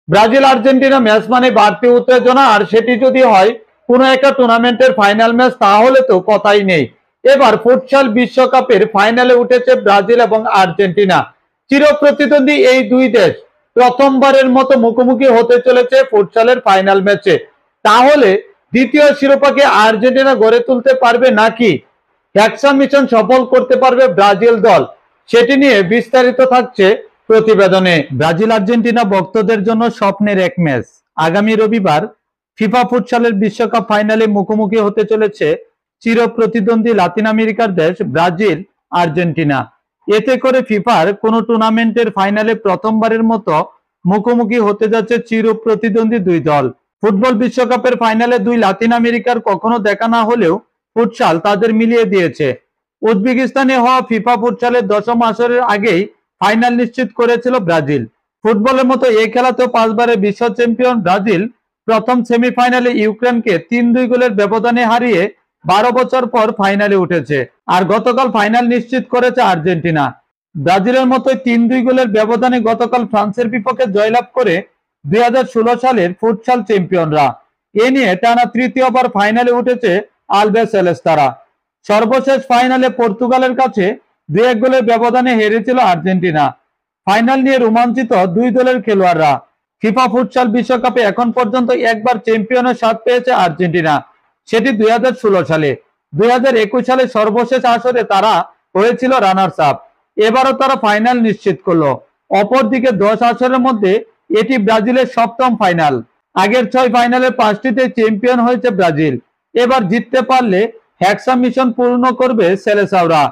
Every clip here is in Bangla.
ব্রাজিল আর্জেন্টিনা ম্যাচ মানে বাড়তি উত্তেজনা, আর সেটি যদি হয় কোনো একটা টুর্নামেন্টের ফাইনাল ম্যাচ তাহলে তো কথাই নেই। এবার ফুটসাল বিশ্বকাপের ফাইনালে উঠেছে ব্রাজিল এবং আর্জেন্টিনা। চিরপ্রতিদ্বন্দ্বী এই দুই দেশ প্রথমবারের মতো মুখোমুখি হতে চলেছে ফুটসালের ফাইনাল ম্যাচে। তাহলে দ্বিতীয় শিরোপাকে আর্জেন্টিনা গড়ে তুলতে পারবে নাকি হেক্সা মিশন সফল করতে পারবে ব্রাজিল দল, সেটি নিয়ে বিস্তারিত থাকছে প্রতিবেদনে। ব্রাজিল আর্জেন্টিনা ভক্তদের জন্য স্বপ্নের এক ম্যাচ। আগামী রবিবার ফিফা ফুটসালের বিশ্বকাপ ফাইনালে মুখোমুখি হতে চলেছে চিরপ্রতিদ্বন্দ্বী লাতিন আমেরিকার দেশ ব্রাজিল আর্জেন্টিনা। এতে করে ফিফার কোন টুর্নামেন্টের ফাইনালে প্রথমবারের মতো মুখোমুখি হতে যাচ্ছে চিরপ্রতিদ্বন্দ্বী দুই দল। ফুটবল বিশ্বকাপের ফাইনালে দুই লাতিন আমেরিকার কখনো দেখা না হলেও ফুটসাল তাদের মিলিয়ে দিয়েছে। উজবেকিস্তানে হওয়া ফিফা ফুটসালের দশম আসরের আগেই ফাইনাল নিশ্চিত করেছিল ব্রাজিল। ফুটবলের মতো এই খেলাতেও 5 বারের বিশ্ব চ্যাম্পিয়ন ব্রাজিল প্রথম সেমিফাইনালে ইউক্রেনকে 3-2 গোলের ব্যবধানে হারিয়ে 12 বছর পর ফাইনালে উঠেছে। আর গতকাল ফাইনাল নিশ্চিত করেছে আর্জেন্টিনা। ব্রাজিলের মতোই 3-2 গোলের ব্যবধানে গতকাল ফ্রান্সের বিপক্ষে জয়লাভ করে 2016 সালের ফুটসাল চ্যাম্পিয়নরা। এ নিয়ে টানা তৃতীয়বার ফাইনালে উঠেছে আলবিসেলেস্তারা। সর্বশেষ ফাইনালে পর্তুগালের কাছে 2-1 গোলের ব্যবধানে হেরেছিল আর্জেন্টিনা। ফাইনাল নিয়ে রোমাঞ্চিত দুই দলের খেলোয়াড়রা। ফিফা ফুটসাল বিশ্বকাপে এখন পর্যন্ত একবার চ্যাম্পিয়নের স্বাদ পেয়েছে আর্জেন্টিনা, সেটি 2016 সালে। 2021 সালে সর্বশেষ আসরে তারা হয়েছিল রানার্স আপ। এবারও তারা ফাইনাল নিশ্চিত করলো। অপরদিকে 10 আসরের মধ্যে এটি ব্রাজিলের সপ্তম ফাইনাল। আগের 6 ফাইনালের 5টিতে চ্যাম্পিয়ন হয়েছে ব্রাজিল। এবার জিততে পারলে হেক্সা মিশন পূর্ণ করবে সেলেসাওরা।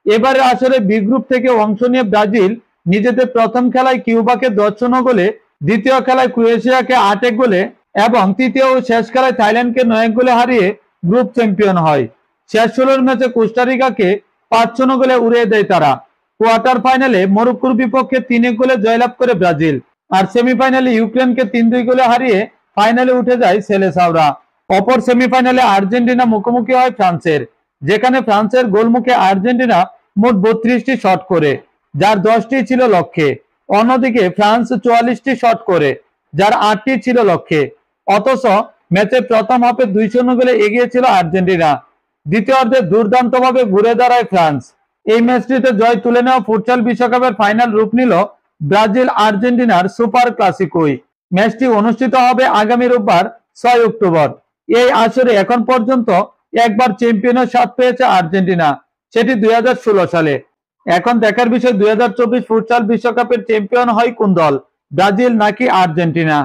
এবারে আসরে বি গ্রুপ থেকে অংশ নিয়ে ব্রাজিল নিজেদের প্রথম খেলায় কিউবাকে 10-0 গোলে, দ্বিতীয় খেলায় ক্রোয়েশিয়াকে 8-1 গোলে এবং তৃতীয় ও শেষ খেলায় থাইল্যান্ডকে 9 গোলে হারিয়ে গ্রুপ চ্যাম্পিয়ন হয়। শেষ 16 ম্যাচে কোস্টারিকাকে 5-0 গোলে উড়িয়ে দেয় তারা। কোয়ার্টার ফাইনালে মরক্কোর বিপক্ষে 3-1 গোলে জয়লাভ করে ব্রাজিল। আর সেমিফাইনালে ইউক্রেনকে 3-2 গোলে হারিয়ে ফাইনালে উঠে যায় সেলেসাওরা। অপর সেমিফাইনালে আর্জেন্টিনা মুখোমুখি হয় ফ্রান্সের, যেখানে ফ্রান্সের গোলমুখে আর্জেন্টিনা মোট 32টি শট করে, যার 10টি ছিল লক্ষ্যে। অন্যদিকে ফ্রান্স 44টি শট করে, যার 8টি ছিল লক্ষ্যে। অথচ ম্যাচের প্রথম হাফে 2-0 গোলে এগিয়ে ছিল আর্জেন্টিনা। দ্বিতীয়ার্ধে দুর্দান্তভাবে ঘুরে দাঁড়ায় ফ্রান্স। এই ম্যাচটিতে জয় তুলে নেওয়া ফুটসাল বিশ্বকাপের ফাইনাল রূপ নিল ব্রাজিল আর্জেন্টিনার সুপার ক্লাসিকোয়। ম্যাচটি অনুষ্ঠিত হবে আগামী রোববার 6 অক্টোবর। এই আসরে এখন পর্যন্ত একবার চ্যাম্পিয়নের স্বাদ পেয়েছে আর্জেন্টিনা, সেটি 2016 সালে। এখন দেখার বিষয় 2024 ফুটসাল বিশ্বকাপের চ্যাম্পিয়ন হয় কোন দল, ব্রাজিল নাকি আর্জেন্টিনা।